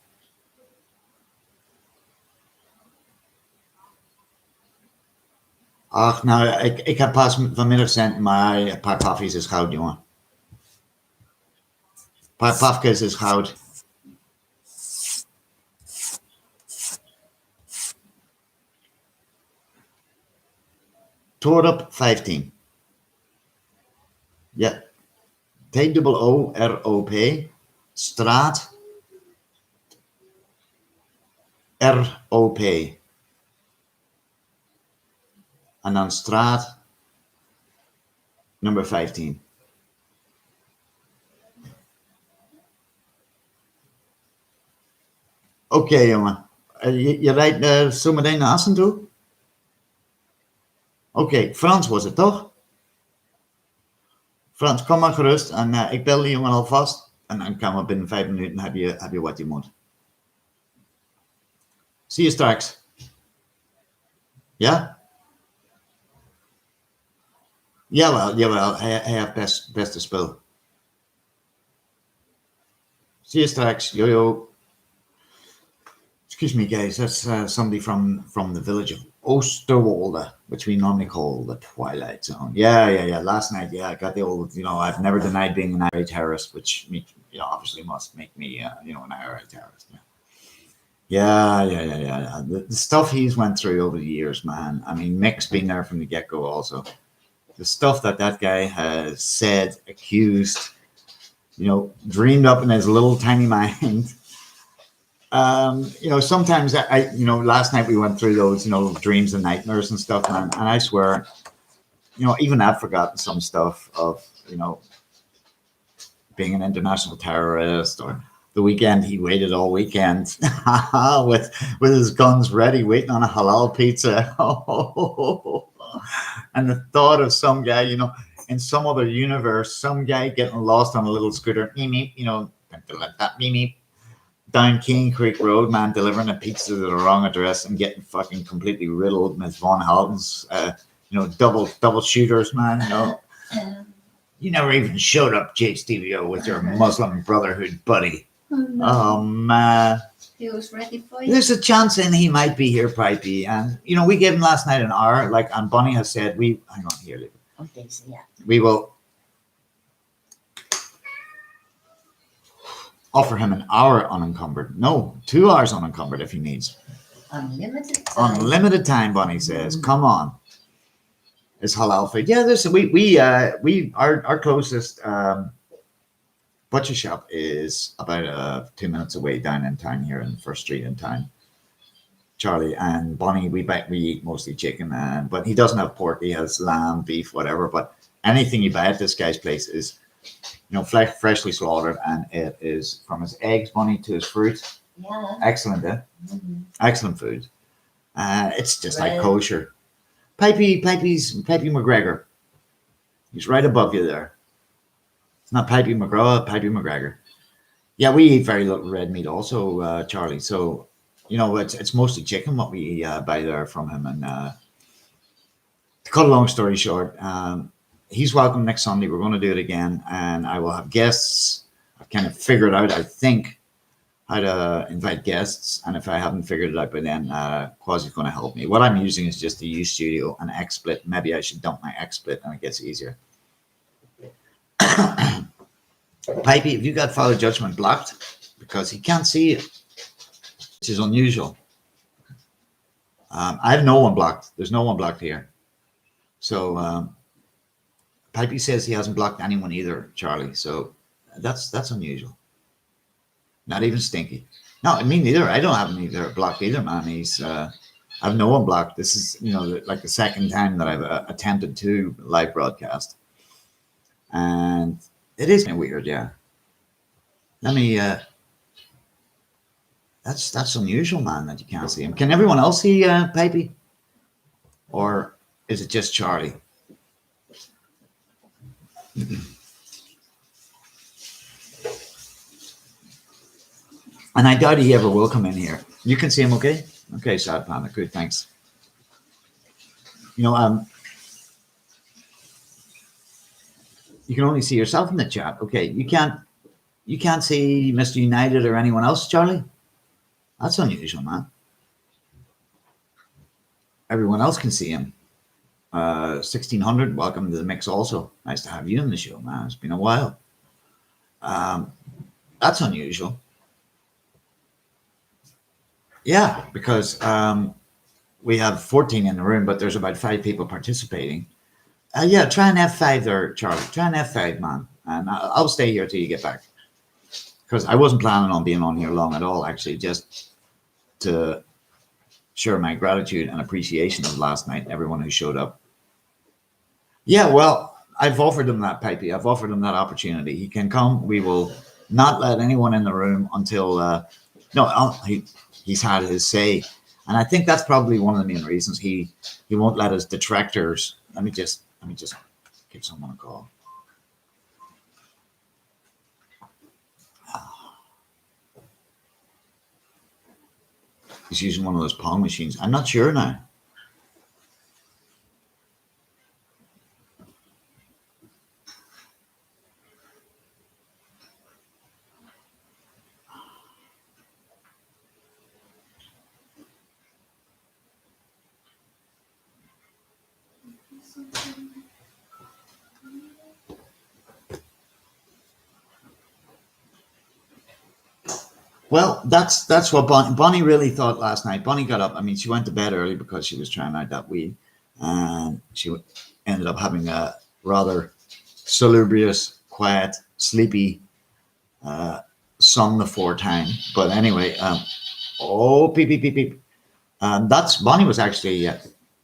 Ach, nou, ik heb pas vanmiddag cent, maar een paar paffies is goud, jongen. Een paar pafkes is goud. Torp 15. Ja. T-O-O-R-O-P. Straat. R-O-P. En dan straat. Nummer 15. Oké, jongen. Je rijdt zo meteen naar Assen toe? Oké, Frans was het toch? Frans, kom maar gerust en ik bel die jongen alvast. En dan kan we binnen 5 minuten heb je wat je moet. Zie je straks. Ja? Jawel, hij heeft beste spul. Zie je straks, jojo. Excuse me, guys. That's somebody from the village of Osterwolde, which we normally call the Twilight Zone. Yeah. Last night, I got the old. I've never denied being an IRA terrorist, which obviously must make me, an IRA terrorist. Yeah. The stuff he's went through over the years, man. I mean, Mick's been there from the get-go. Also, the stuff that guy has said, accused, dreamed up in his little tiny mind. Sometimes last night we went through those, dreams and nightmares and stuff, man. And I swear, even I've forgotten some stuff of, being an international terrorist, or the weekend he waited all weekend with his guns ready, waiting on a halal pizza. And the thought of some guy, in some other universe, some guy getting lost on a little scooter, down King Creek Road, man, delivering a pizza to the wrong address and getting fucking completely riddled with Von Helton's, double shooters, man. You never even showed up, jStevieo, with your Muslim Brotherhood buddy. Oh, no. Oh, man. He was ready for you. There's a chance in he might be here, Pipey. And, we gave him last night an hour, and Bonnie has said, hang on here, Luke. Okay, so yeah. We will offer him an hour unencumbered. No, 2 hours unencumbered if he needs. Unlimited time. Unlimited time, Bonnie says. Come on. It's halal food. Yeah, our closest butcher shop is about 2 minutes away down in town here in First Street in town. Charlie and Bonnie, we eat mostly chicken, but he doesn't have pork. He has lamb, beef, whatever. But anything you buy at this guy's place is, freshly slaughtered, and it is from his eggs, Bonnie, to his fruit. Yeah. Excellent, Mm-hmm. Excellent food. It's just like kosher. Pipey McGregor. He's right above you there. It's not Pipey McGraw, Pipey McGregor. Yeah, we eat very little red meat also, Charlie. So, it's mostly chicken what we buy there from him. And to cut a long story short, he's welcome next Sunday. We're going to do it again, and I will have guests. I've kind of figured out, I think, how to invite guests, and if I haven't figured it out by then, Quasi's going to help me. What I'm using is just the uStevieo and XSplit. Maybe I should dump my XSplit and it gets easier. Pipey, have you got Father Judgment blocked? Because he can't see it, which is unusual. I have no one blocked. There's no one blocked here. So Pipey says he hasn't blocked anyone either, Charlie. So that's unusual. Not even Stinky. No, me neither. I don't have him either blocked either, man. I have no one blocked. This is, like the second time that I've attempted to live broadcast. And it is kind of weird, yeah. Let me, that's unusual, man, that you can't see him. Can everyone else see Pipey? Or is it just Charlie? And I doubt he ever will come in here. You can see him, okay? Okay, Sad Panda. Good, thanks. You can only see yourself in the chat. Okay, you can't see Mr. United or anyone else, Charlie? That's unusual, man. Everyone else can see him. 1600, welcome to the mix also. Nice to have you on the show, man. It's been a while. That's unusual. Yeah, because we have 14 in the room, but there's about 5 people participating. Yeah, try an F5 there, Charlie. Try an F5, man. And I'll stay here till you get back. Because I wasn't planning on being on here long at all, actually, just to share my gratitude and appreciation of last night, everyone who showed up. Yeah, well, I've offered him that, Pipey. I've offered him that opportunity. He can come. We will not let anyone in the room until... he's had his say. And I think that's probably one of the main reasons he won't let his detractors... Let me just give someone a call. He's using one of those Pong machines. I'm not sure now. Well, that's what Bonnie really thought last night. Bonnie got up. I mean, she went to bed early because she was trying out that weed, and she ended up having a rather salubrious, quiet, sleepy son before time. But anyway, oh, beep, beep, beep, beep. That's Bonnie was actually,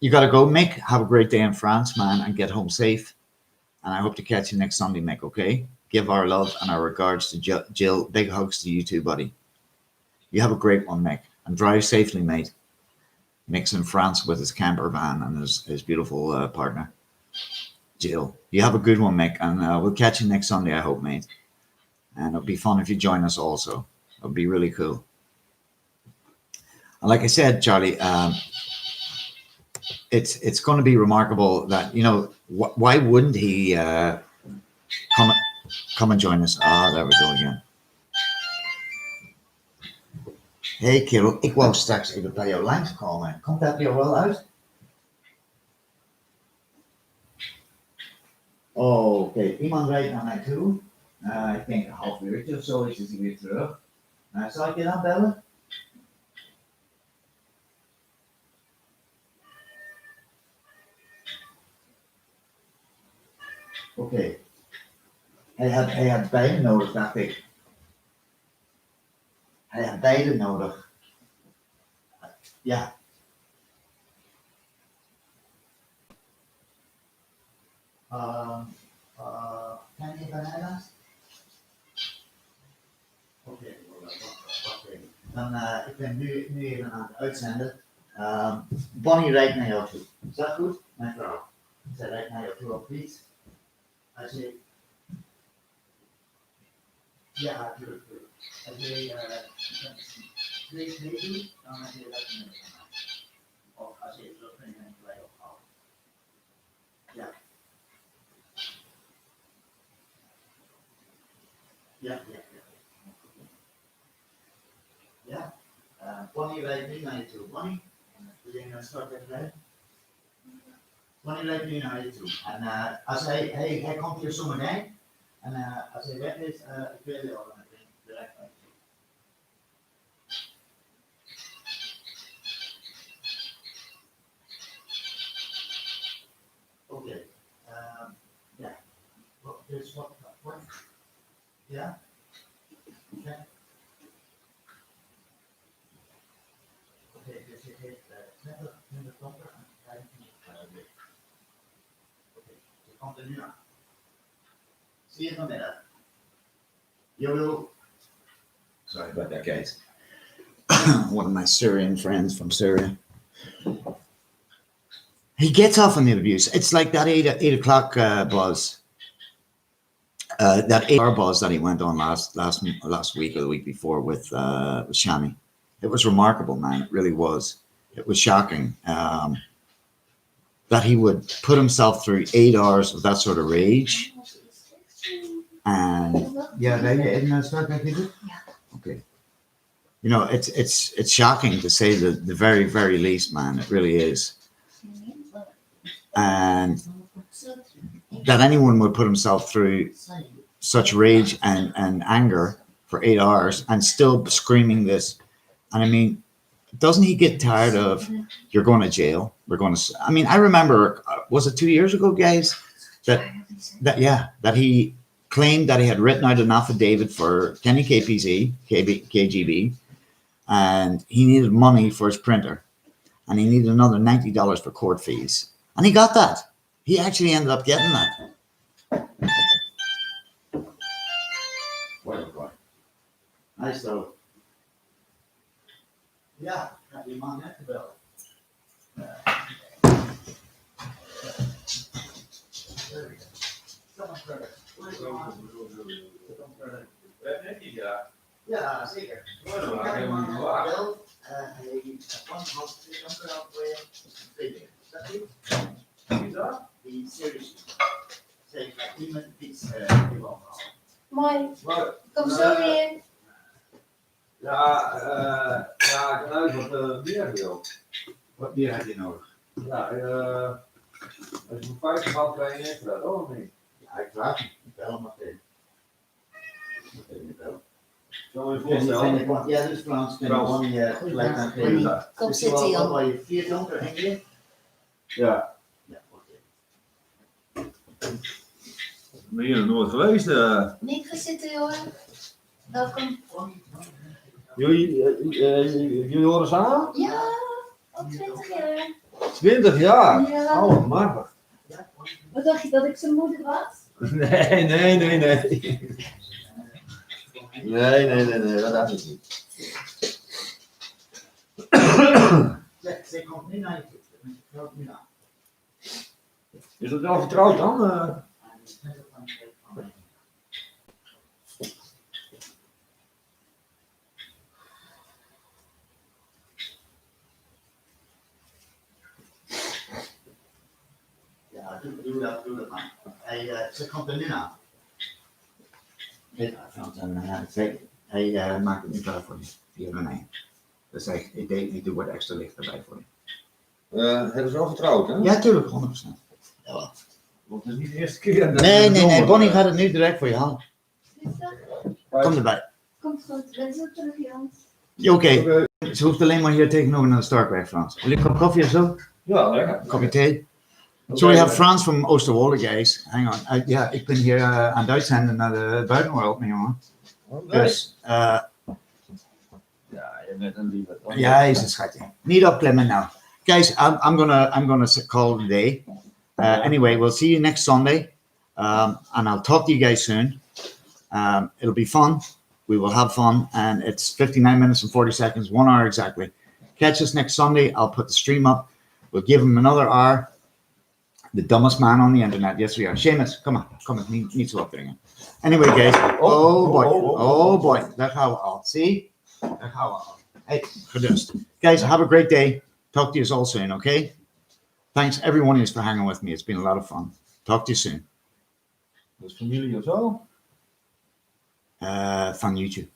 you got to go, Mick. Have a great day in France, man, and get home safe. And I hope to catch you next Sunday, Mick, okay? Give our love and our regards to Jill. Big hugs to you too, buddy. You have a great one, Mick. And drive safely, mate. Mick's in France with his camper van and his beautiful partner, Jill. You have a good one, Mick. And we'll catch you next Sunday, I hope, mate. And it'll be fun if you join us also. It'll be really cool. And like I said, Charlie, it's going to be remarkable that, you know, why wouldn't he come and join us? Ah, there we go again. Hey kerel, ik wou straks even bij jou langskomen. Komt dat er wel uit? Oh, oké. Iemand rijdt naar mij toe. Ik denk een half uurtje of zo is hij weer terug. Zal ik je dan bellen? Oké. Hij had beide nodig, dacht ik. Hij had beide nodig. Ja. Ken je bananas? Oké, wacht even. Dan, ik ben nu even aan het uitzenden. Bonnie rijdt naar jou toe. Is dat goed, mijn vrouw? Zij rijdt naar jou toe op fiets. Als je... Ja, natuurlijk. Als je 2 doet, dan heb je dat niet. Of als je het terug en gelijk ophoudt. Ja. Ja. Ja. Bonnie rijdt nu naar je toe. Bonnie, wil je een start even rijden? Bonnie rijdt nu naar je toe. En als hij komt hier zo meteen. En als hij weg is, ik wil je al direct uit. Oké. Ja. Dus wat? Ja? Oké. Oké, dus je geeft 20 domper en 25 wit. Oké, je komt er nu aan. See you vanmiddag. YOLO. Sorry about that, guys. One of my Syrian friends from Syria. He gets off on the abuse. It's like that 8 o'clock buzz. That 8-hour buzz that he went on last week or the week before with Shani. It was remarkable, man. It really was. It was shocking that he would put himself through 8 hours of that sort of rage. And yeah, isn't that start like you did? Yeah. Okay. You know, it's shocking to say the very, very least, man. It really is. And that anyone would put himself through such rage and anger for 8 hours and still screaming this. And I mean, doesn't he get tired of, you're going to jail? We're going to, I mean, I remember, was it 2 years ago, guys? That he claimed that he had written out an affidavit for Kenny KGB, and he needed money for his printer, and he needed another $90 for court fees. And he got that. He actually ended up getting that. Well, nice though. Yeah, happy man net gebeld. Ja, zeker. Ik heb hem gebeld. Hij kwam van is dat goed? Wie dat? Die seriously. Zeg, iemand iets gewoon. Mooi. Kom zo weer. Ja, ik kan uit wat meer wil. Wat meer heb je nodig? Ja, als je een 50 had, kan je niet dat, of niet? Ja, ik vraag hem. Ik bel hem meteen. Meteen bellen. Zo je voorstellen. Ja, dus Frans kunnen Frans. Bonnie gelijk aan geven. Bonnie. Kom zitten, Jan. Wat je 4 donker en je? Ja. Ja, oké. Ik ben hier nog nooit geweest. Niet gaan zitten, jongen. Welkom. Jullie horen samen? Ja, al 20 jaar. 20 jaar? Ja. Oh, machtig. Wat dacht je, dat ik zijn moeder was? Nee. Nee, dat dacht ik niet. Zij komt niet naar je toe. Geldt niet aan. Is dat wel vertrouwd dan? Ja, doe dat maar. Ze komt er nu aan. Frans, en hij maakt het niet klaar voor je. Via René. Dus ik denk niet, doe wat extra licht erbij voor je. Het is wel vertrouwd, hè? Ja, tuurlijk, 100%. Jawel. Want het is niet de eerste keer. Nee, Bonnie gaat het nu direct voor je halen. Kom erbij. Komt goed, ben zo terug, Jan. Oké. Ze hoeft alleen maar hier tegenover naar de Starkweg, Frans. Wil je een kop koffie of zo? Ja, lekker. Kopje thee? So we have Frans from Oosterwolde, guys. Hang on. Ja, ik ben hier aan het uitzenden naar de buitenwereld, mijn jongen. Dus, Ja, je bent een lieve. ja, hij is een schatje. Niet opklimmen now. Guys, I'm gonna call it a day. Anyway, we'll see you next Sunday. And I'll talk to you guys soon. It'll be fun. We will have fun. And it's 59 minutes and 40 seconds, 1 hour exactly. Catch us next Sunday. I'll put the stream up. We'll give him another hour. The dumbest man on the internet. Yes, we are. Seamus, come on. Niet zo opdringen. Anyway, guys. Oh boy. Daar gaan we al. See? Daar gaan we al. Hey, gedust. Guys, have a great day. Talk to you all soon, okay? Thanks everyone who's for hanging with me. It's been a lot of fun. Talk to you soon. Dus familie of zo? Van YouTube.